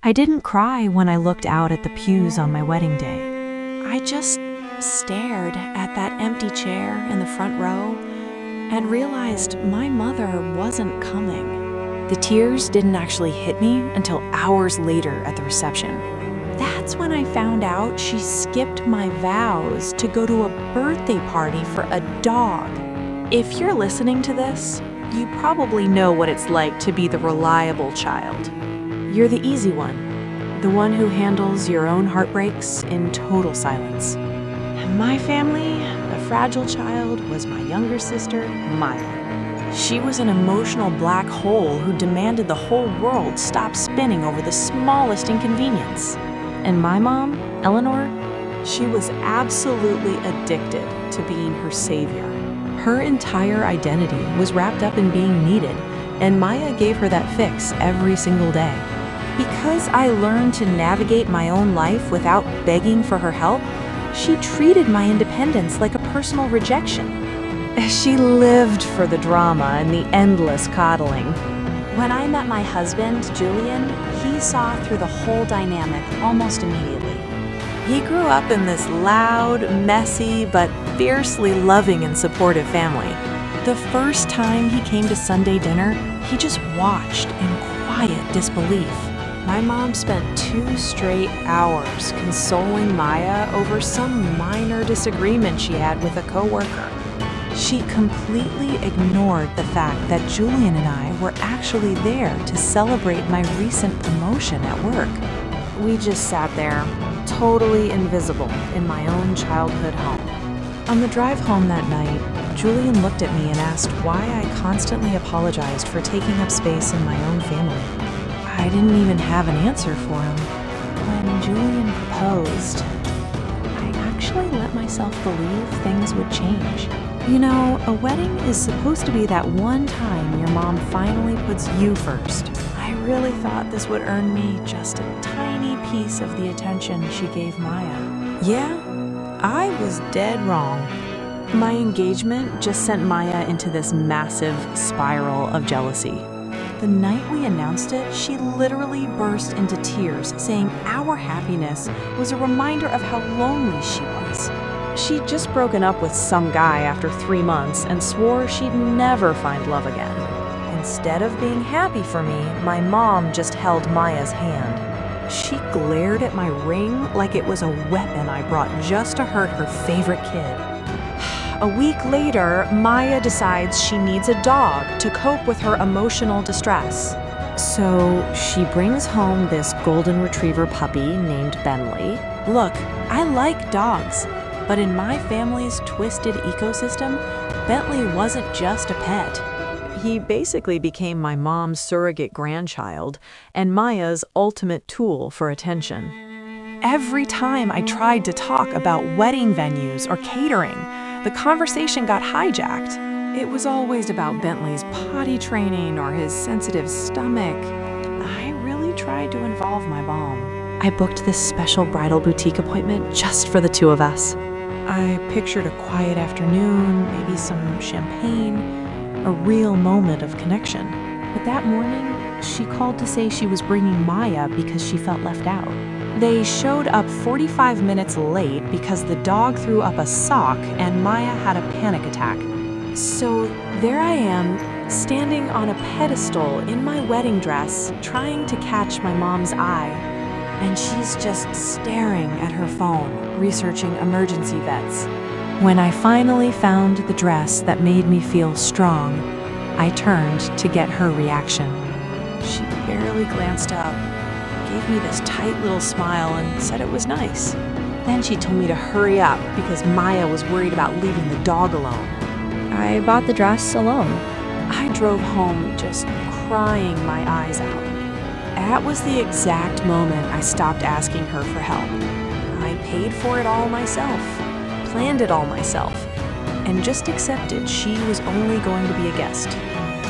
I didn't cry when I looked out at the pews on my wedding day. I just stared at that empty chair in the front row and realized my mother wasn't coming. The tears didn't actually hit me until hours later at the reception. That's when I found out she skipped my vows to go to a birthday party for a dog. If you're listening to this, you probably know what it's like to be the reliable child. You're the easy one, the one who handles your own heartbreaks in total silence. In my family, the fragile child was my younger sister, Maya. She was an emotional black hole who demanded the whole world stop spinning over the smallest inconvenience. And my mom, Eleanor, she was absolutely addicted to being her savior. Her entire identity was wrapped up in being needed, and Maya gave her that fix every single day. Because I learned to navigate my own life without begging for her help, she treated my independence like a personal rejection. She lived for the drama and the endless coddling. When I met my husband, Julian, he saw through the whole dynamic almost immediately. He grew up in this loud, messy, but fiercely loving and supportive family. The first time he came to Sunday dinner, he just watched in quiet disbelief. My mom spent 2 straight hours consoling Maya over some minor disagreement she had with a coworker. She completely ignored the fact that Julian and I were actually there to celebrate my recent promotion at work. We just sat there, totally invisible in my own childhood home. On the drive home that night, Julian looked at me and asked why I constantly apologized for taking up space in my own family. I didn't even have an answer for him. When Julian proposed, I actually let myself believe things would change. You know, a wedding is supposed to be that one time your mom finally puts you first. I really thought this would earn me just a tiny piece of the attention she gave Maya. Yeah, I was dead wrong. My engagement just sent Maya into this massive spiral of jealousy. The night we announced it, she literally burst into tears, saying our happiness was a reminder of how lonely she was. She'd just broken up with some guy after 3 months and swore she'd never find love again. Instead of being happy for me, my mom just held Maya's hand. She glared at my ring like it was a weapon I brought just to hurt her favorite kid. A week later, Maya decides she needs a dog to cope with her emotional distress. So she brings home this golden retriever puppy named Bentley. Look, I like dogs, but in my family's twisted ecosystem, Bentley wasn't just a pet. He basically became my mom's surrogate grandchild and Maya's ultimate tool for attention. Every time I tried to talk about wedding venues or catering, the conversation got hijacked. It was always about Bentley's potty training or his sensitive stomach. I really tried to involve my mom. I booked this special bridal boutique appointment just for the 2 of us. I pictured a quiet afternoon, maybe some champagne, a real moment of connection. But that morning, she called to say she was bringing Maya because she felt left out. They showed up 45 minutes late because the dog threw up a sock and Maya had a panic attack. So there I am, standing on a pedestal in my wedding dress, trying to catch my mom's eye. And she's just staring at her phone, researching emergency vets. When I finally found the dress that made me feel strong, I turned to get her reaction. She barely glanced up, gave me this tight little smile and said it was nice. Then she told me to hurry up because Maya was worried about leaving the dog alone. I bought the dress alone. I drove home just crying my eyes out. That was the exact moment I stopped asking her for help. I paid for it all myself, planned it all myself, and just accepted she was only going to be a guest.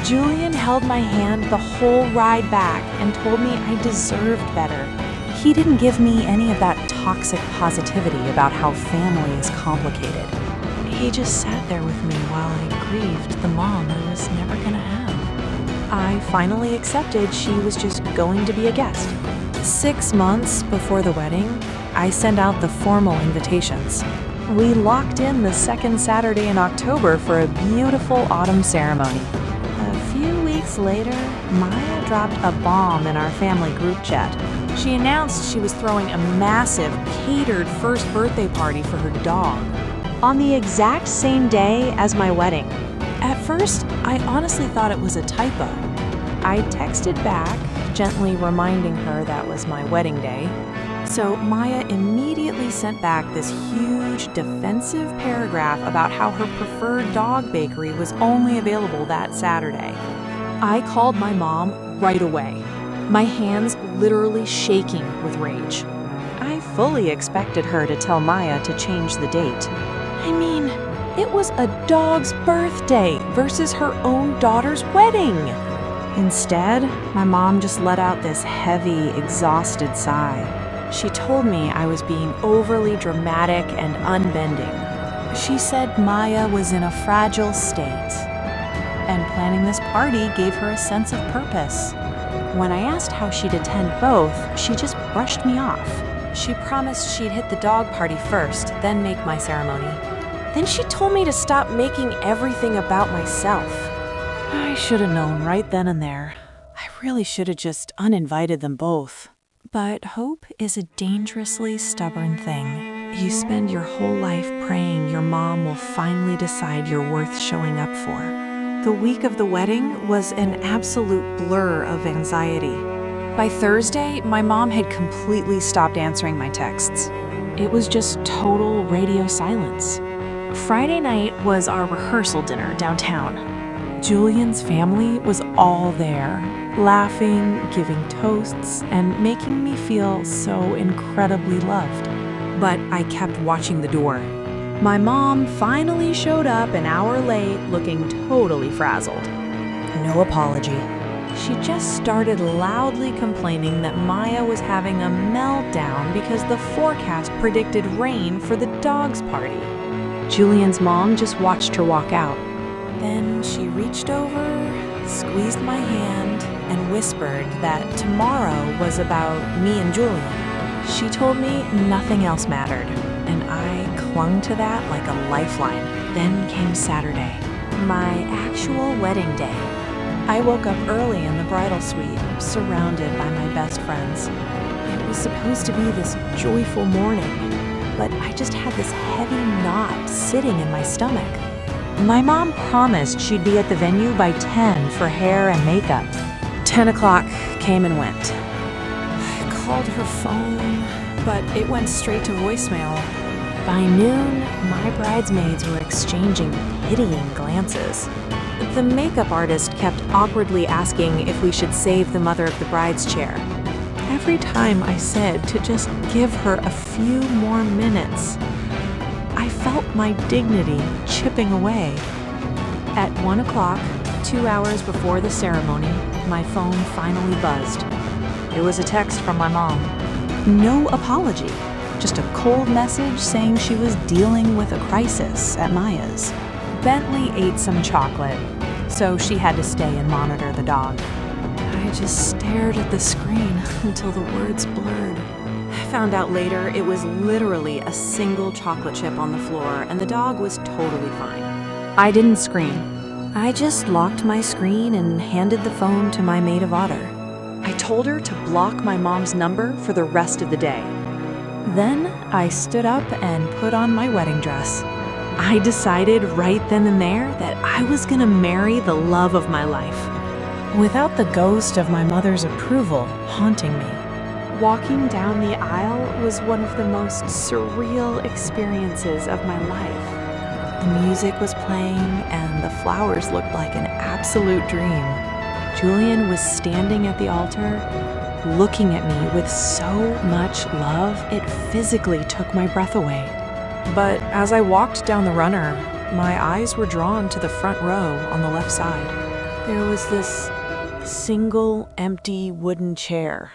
Julian held my hand the whole ride back and told me I deserved better. He didn't give me any of that toxic positivity about how family is complicated. He just sat there with me while I grieved the mom I was never gonna have. I finally accepted she was just going to be a guest. 6 months before the wedding, I sent out the formal invitations. We locked in the second Saturday in October for a beautiful autumn ceremony. A few weeks later, Maya dropped a bomb in our family group chat. She announced she was throwing a massive, catered first birthday party for her dog on the exact same day as my wedding. At first, I honestly thought it was a typo. I texted back, gently reminding her that was my wedding day. So Maya immediately sent back this huge defensive paragraph about how her preferred dog bakery was only available that Saturday. I called my mom right away, my hands literally shaking with rage. I fully expected her to tell Maya to change the date. I mean, it was a dog's birthday versus her own daughter's wedding. Instead, my mom just let out this heavy, exhausted sigh. She told me I was being overly dramatic and unbending. She said Maya was in a fragile state, and planning this party gave her a sense of purpose. When I asked how she'd attend both, she just brushed me off. She promised she'd hit the dog party first, then make my ceremony. Then she told me to stop making everything about myself. I should have known right then and there. I really should have just uninvited them both. But hope is a dangerously stubborn thing. You spend your whole life praying your mom will finally decide you're worth showing up for. The week of the wedding was an absolute blur of anxiety. By Thursday, my mom had completely stopped answering my texts. It was just total radio silence. Friday night was our rehearsal dinner downtown. Julian's family was all there, laughing, giving toasts, and making me feel so incredibly loved. But I kept watching the door. My mom finally showed up an hour late, looking totally frazzled. No apology. She just started loudly complaining that Maya was having a meltdown because the forecast predicted rain for the dog's party. Julian's mom just watched her walk out. Then she reached over, squeezed my hand, and whispered that tomorrow was about me and Julian. She told me nothing else mattered, and I clung to that like a lifeline. Then came Saturday, my actual wedding day. I woke up early in the bridal suite, surrounded by my best friends. It was supposed to be this joyful morning, but I just had this heavy knot sitting in my stomach. My mom promised she'd be at the venue by 10 for hair and makeup. 10 o'clock came and went. I called her phone, but it went straight to voicemail. By noon, my bridesmaids were exchanging pitying glances. The makeup artist kept awkwardly asking if we should save the mother of the bride's chair. Every time I said to just give her a few more minutes, I felt my dignity chipping away. At 1 o'clock, 2 hours before the ceremony, my phone finally buzzed. It was a text from my mom. No apology, just a cold message saying she was dealing with a crisis at Maya's. Bentley ate some chocolate, so she had to stay and monitor the dog. I just stared at the screen until the words blurred. I found out later it was literally a single chocolate chip on the floor, and the dog was totally fine. I didn't scream. I just locked my screen and handed the phone to my maid of honor. I told her to block my mom's number for the rest of the day. Then I stood up and put on my wedding dress. I decided right then and there that I was gonna marry the love of my life, without the ghost of my mother's approval haunting me. Walking down the aisle was one of the most surreal experiences of my life. The music was playing and the flowers looked like an absolute dream. Julian was standing at the altar, looking at me with so much love, it physically took my breath away. But as I walked down the runner, my eyes were drawn to the front row on the left side. There was this single empty wooden chair.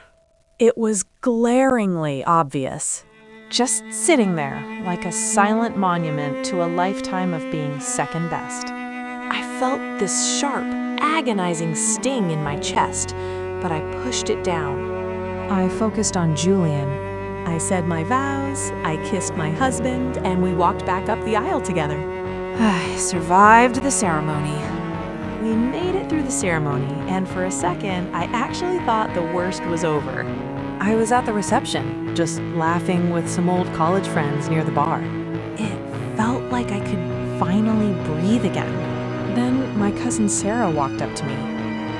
It was glaringly obvious, just sitting there like a silent monument to a lifetime of being second best. I felt this sharp, agonizing sting in my chest, but I pushed it down. I focused on Julian. I said my vows, I kissed my husband, and we walked back up the aisle together. I survived the ceremony. We made it through the ceremony, and for a second, I actually thought the worst was over. I was at the reception, just laughing with some old college friends near the bar. It felt like I could finally breathe again. Then my cousin Sarah walked up to me.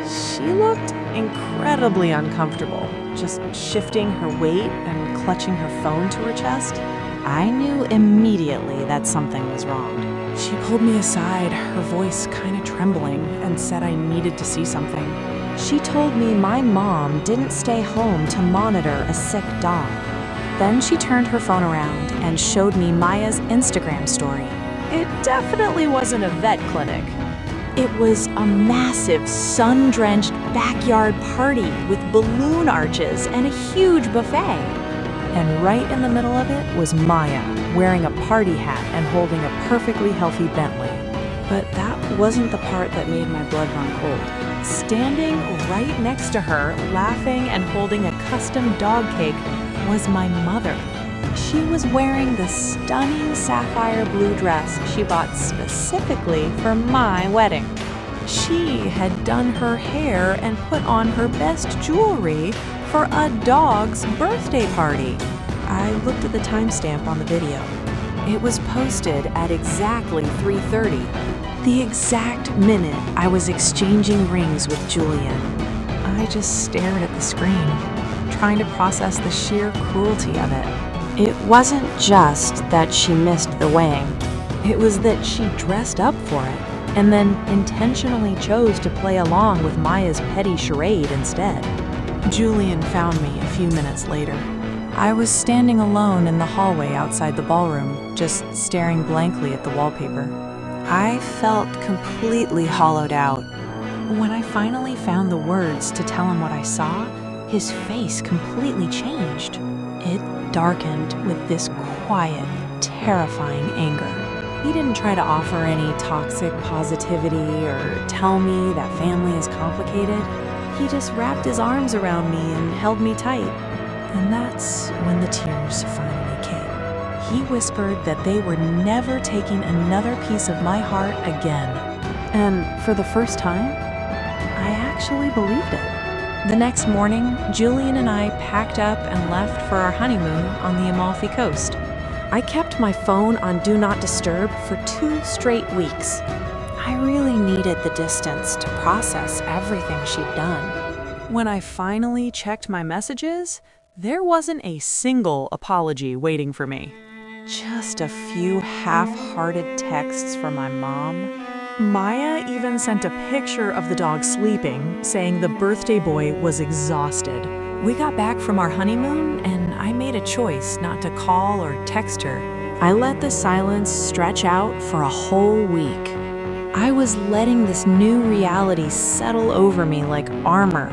She looked incredibly uncomfortable, just shifting her weight and clutching her phone to her chest. I knew immediately that something was wrong. She pulled me aside, her voice kind of trembling, and said I needed to see something. She told me my mom didn't stay home to monitor a sick dog. Then she turned her phone around and showed me Maya's Instagram story. It definitely wasn't a vet clinic. It was a massive, sun-drenched backyard party with balloon arches and a huge buffet. And right in the middle of it was Maya, wearing a party hat and holding a perfectly healthy Bentley. But that wasn't the part that made my blood run cold. Standing right next to her, laughing and holding a custom dog cake, was my mother. She was wearing the stunning sapphire blue dress she bought specifically for my wedding. She had done her hair and put on her best jewelry for a dog's birthday party. I looked at the timestamp on the video. It was posted at exactly 3:30, the exact minute I was exchanging rings with Julian. I just stared at the screen, trying to process the sheer cruelty of it. It wasn't just that she missed the wedding. It was that she dressed up for it and then intentionally chose to play along with Maya's petty charade instead. Julian found me a few minutes later. I was standing alone in the hallway outside the ballroom, just staring blankly at the wallpaper. I felt completely hollowed out. When I finally found the words to tell him what I saw, his face completely changed. It darkened with this quiet, terrifying anger. He didn't try to offer any toxic positivity or tell me that family is complicated. He just wrapped his arms around me and held me tight. And that's when the tears finally came. He whispered that they were never taking another piece of my heart again. And for the first time, I actually believed it. The next morning, Julian and I packed up and left for our honeymoon on the Amalfi Coast. I kept my phone on Do Not Disturb for 2 straight weeks. I really needed the distance to process everything she'd done. When I finally checked my messages, there wasn't a single apology waiting for me. Just a few half-hearted texts from my mom. Maya even sent a picture of the dog sleeping, saying the birthday boy was exhausted. We got back from our honeymoon, and I made a choice not to call or text her. I let the silence stretch out for a whole week. I was letting this new reality settle over me like armor.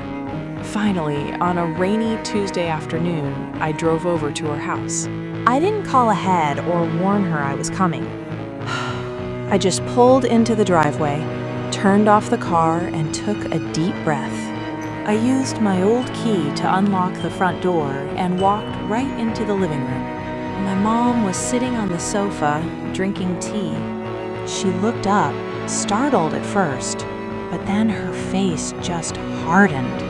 Finally, on a rainy Tuesday afternoon, I drove over to her house. I didn't call ahead or warn her I was coming. I just pulled into the driveway, turned off the car, and took a deep breath. I used my old key to unlock the front door and walked right into the living room. My mom was sitting on the sofa, drinking tea. She looked up, startled at first, but then her face just hardened.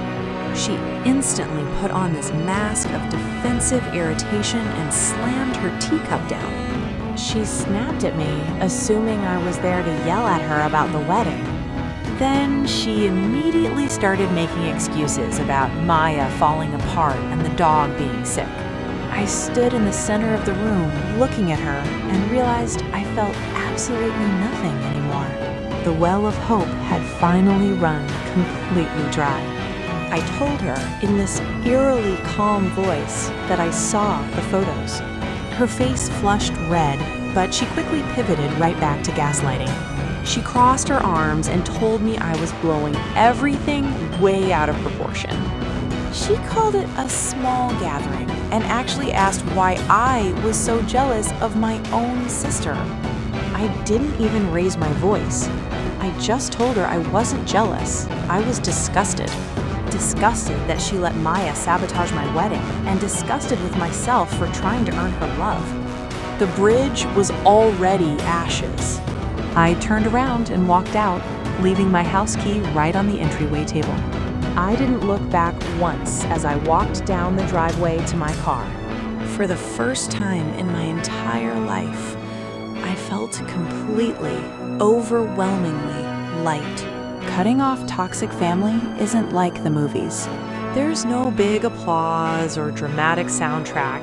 She instantly put on this mask of defensive irritation and slammed her teacup down. She snapped at me, assuming I was there to yell at her about the wedding. Then she immediately started making excuses about Maya falling apart and the dog being sick. I stood in the center of the room looking at her and realized I felt absolutely nothing anymore. The well of hope had finally run completely dry. I told her in this eerily calm voice that I saw the photos. Her face flushed red, but she quickly pivoted right back to gaslighting. She crossed her arms and told me I was blowing everything way out of proportion. She called it a small gathering and actually asked why I was so jealous of my own sister. I didn't even raise my voice. I just told her I wasn't jealous. I was disgusted. disgusted that she let Maya sabotage my wedding, and disgusted with myself for trying to earn her love. The bridge was already ashes. I turned around and walked out, leaving my house key right on the entryway table. I didn't look back once as I walked down the driveway to my car. For the first time in my entire life, I felt completely, overwhelmingly light. Cutting off toxic family isn't like the movies. There's no big applause or dramatic soundtrack.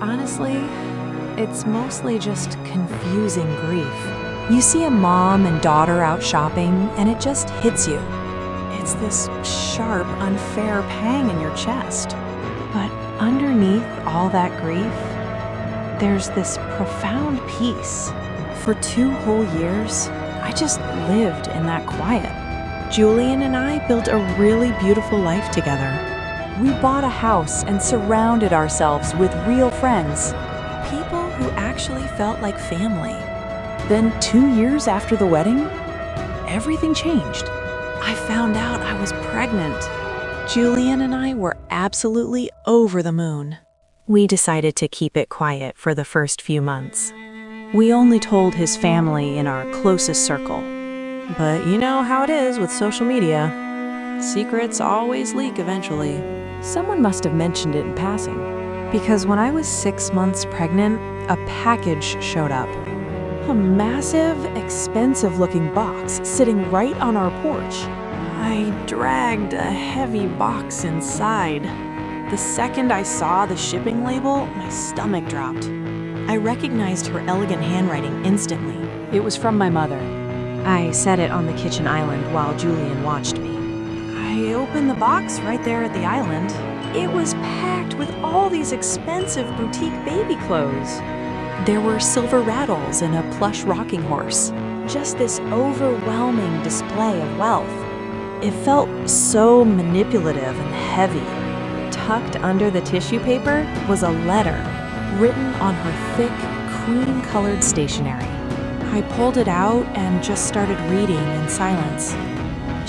Honestly, it's mostly just confusing grief. You see a mom and daughter out shopping, and it just hits you. It's this sharp, unfair pang in your chest. But underneath all that grief, there's this profound peace. For 2 whole years, I just lived in that quiet. Julian and I built a really beautiful life together. We bought a house and surrounded ourselves with real friends, people who actually felt like family. Then 2 years after the wedding, everything changed. I found out I was pregnant. Julian and I were absolutely over the moon. We decided to keep it quiet for the first few months. We only told his family in our closest circle. But you know how it is with social media. Secrets always leak eventually. Someone must have mentioned it in passing. Because when I was 6 months pregnant, a package showed up. A massive, expensive-looking box sitting right on our porch. I dragged a heavy box inside. The second I saw the shipping label, my stomach dropped. I recognized her elegant handwriting instantly. It was from my mother. I set it on the kitchen island while Julian watched me. I opened the box right there at the island. It was packed with all these expensive boutique baby clothes. There were silver rattles and a plush rocking horse. Just this overwhelming display of wealth. It felt so manipulative and heavy. Tucked under the tissue paper was a letter, written on her thick, cream-colored stationery. I pulled it out and just started reading in silence.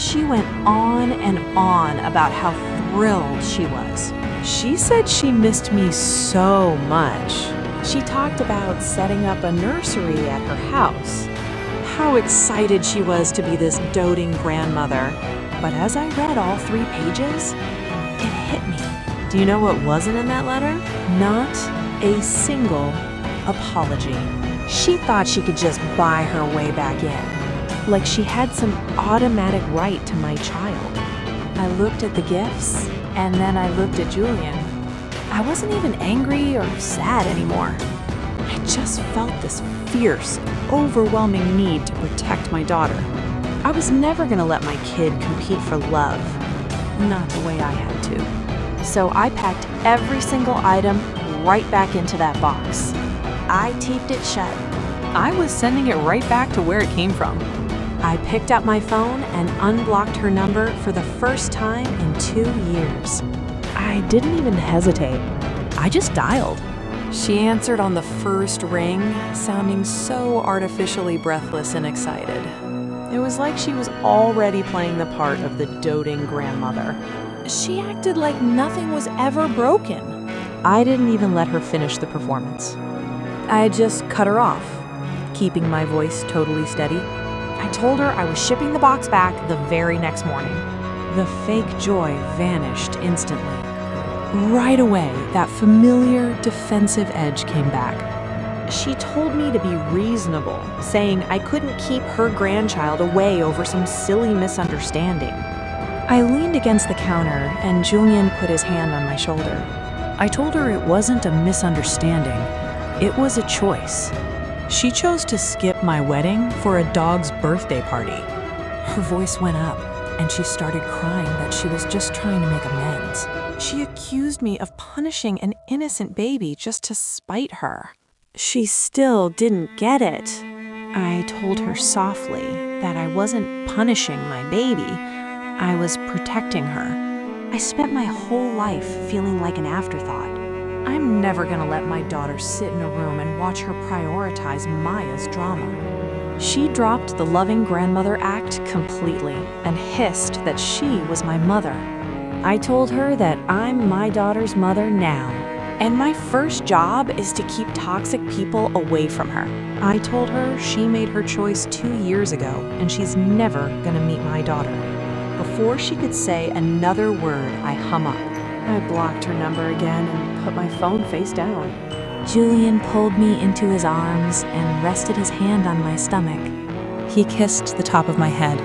She went on and on about how thrilled she was. She said she missed me so much. She talked about setting up a nursery at her house. How excited she was to be this doting grandmother. But as I read all 3 pages, it hit me. Do you know what wasn't in that letter? Not a single apology. She thought she could just buy her way back in, like she had some automatic right to my child. I looked at the gifts, and then I looked at Julian. I wasn't even angry or sad anymore. I just felt this fierce, overwhelming need to protect my daughter. I was never going to let my kid compete for love, not the way I had to. So I packed every single item right back into that box. I taped it shut. I was sending it right back to where it came from. I picked up my phone and unblocked her number for the first time in 2 years. I didn't even hesitate. I just dialed. She answered on the first ring, sounding so artificially breathless and excited. It was like she was already playing the part of the doting grandmother. She acted like nothing was ever broken. I didn't even let her finish the performance. I just cut her off, keeping my voice totally steady. I told her I was shipping the box back the very next morning. The fake joy vanished instantly. Right away, that familiar defensive edge came back. She told me to be reasonable, saying I couldn't keep her grandchild away over some silly misunderstanding. I leaned against the counter, and Julian put his hand on my shoulder. I told her it wasn't a misunderstanding. It was a choice. She chose to skip my wedding for a dog's birthday party. Her voice went up, and she started crying that she was just trying to make amends. She accused me of punishing an innocent baby just to spite her. She still didn't get it. I told her softly that I wasn't punishing my baby. I was protecting her. I spent my whole life feeling like an afterthought. I'm never gonna let my daughter sit in a room and watch her prioritize Maya's drama. She dropped the loving grandmother act completely and hissed that she was my mother. I told her that I'm my daughter's mother now, and my first job is to keep toxic people away from her. I told her she made her choice 2 years ago, and she's never gonna meet my daughter. Before she could say another word, I hung up. I blocked her number again and put my phone face down. Julian pulled me into his arms and rested his hand on my stomach. He kissed the top of my head.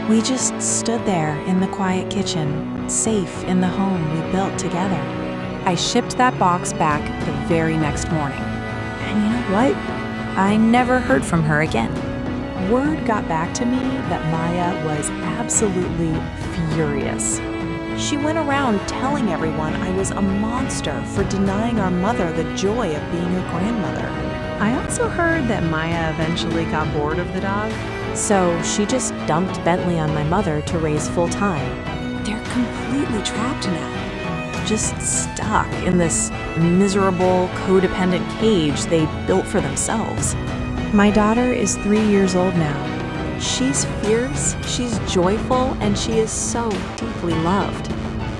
We just stood there in the quiet kitchen, safe in the home we built together. I shipped that box back the very next morning. And you know what? I never heard from her again. Word got back to me that Maya was absolutely furious. She went around telling everyone I was a monster for denying our mother the joy of being a grandmother. I also heard that Maya eventually got bored of the dog, so she just dumped Bentley on my mother to raise full-time. They're completely trapped now, just stuck in this miserable, codependent cage they built for themselves. My daughter is 3 years old now. She's fierce, she's joyful, and she is so deeply loved.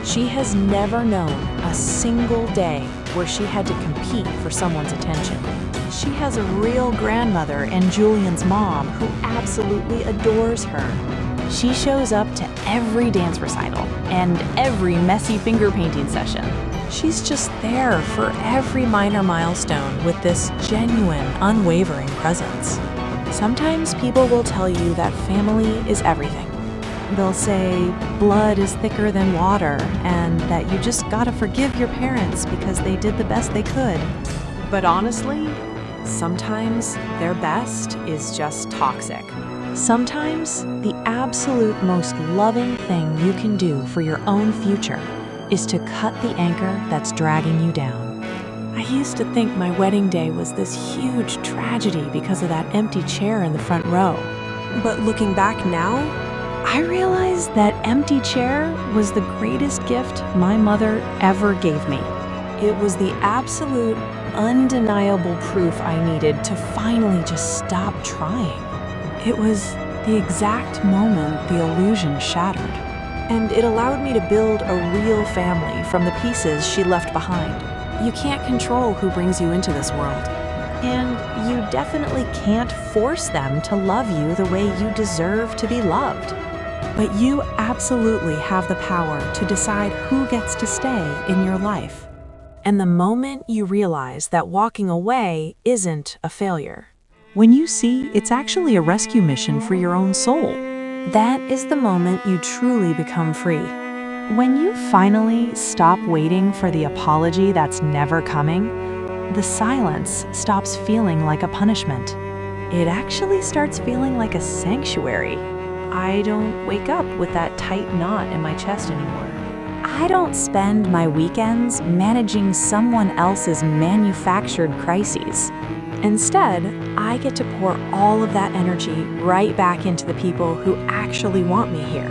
She has never known a single day where she had to compete for someone's attention. She has a real grandmother and Julian's mom who absolutely adores her. She shows up to every dance recital and every messy finger painting session. She's just there for every minor milestone with this genuine, unwavering presence. Sometimes people will tell you that family is everything. They'll say blood is thicker than water and that you just gotta forgive your parents because they did the best they could. But honestly, sometimes their best is just toxic. Sometimes the absolute most loving thing you can do for your own future is to cut the anchor that's dragging you down. I used to think my wedding day was this huge tragedy because of that empty chair in the front row. But looking back now, I realized that empty chair was the greatest gift my mother ever gave me. It was the absolute, undeniable proof I needed to finally just stop trying. It was the exact moment the illusion shattered. And it allowed me to build a real family from the pieces she left behind. You can't control who brings you into this world. And you definitely can't force them to love you the way you deserve to be loved. But you absolutely have the power to decide who gets to stay in your life. And the moment you realize that walking away isn't a failure, when you see it's actually a rescue mission for your own soul, that is the moment you truly become free. When you finally stop waiting for the apology that's never coming, the silence stops feeling like a punishment. It actually starts feeling like a sanctuary. I don't wake up with that tight knot in my chest anymore. I don't spend my weekends managing someone else's manufactured crises. Instead, I get to pour all of that energy right back into the people who actually want me here,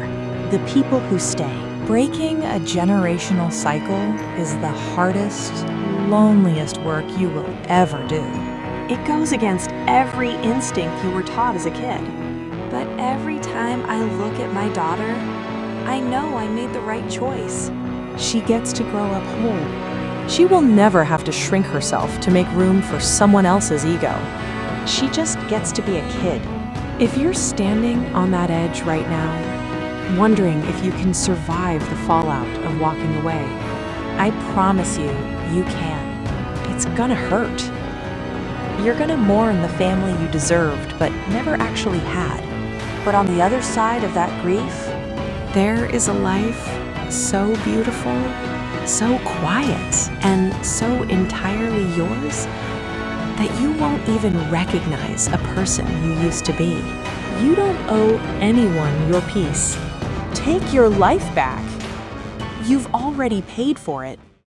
the people who stay. Breaking a generational cycle is the hardest, loneliest work you will ever do. It goes against every instinct you were taught as a kid. But every time I look at my daughter, I know I made the right choice. She gets to grow up whole. She will never have to shrink herself to make room for someone else's ego. She just gets to be a kid. If you're standing on that edge right now, wondering if you can survive the fallout of walking away, I promise you, you can. It's gonna hurt. You're gonna mourn the family you deserved but never actually had. But on the other side of that grief, there is a life so beautiful, so quiet, and so entirely yours that you won't even recognize a person you used to be. You don't owe anyone your peace. Take your life back. You've already paid for it.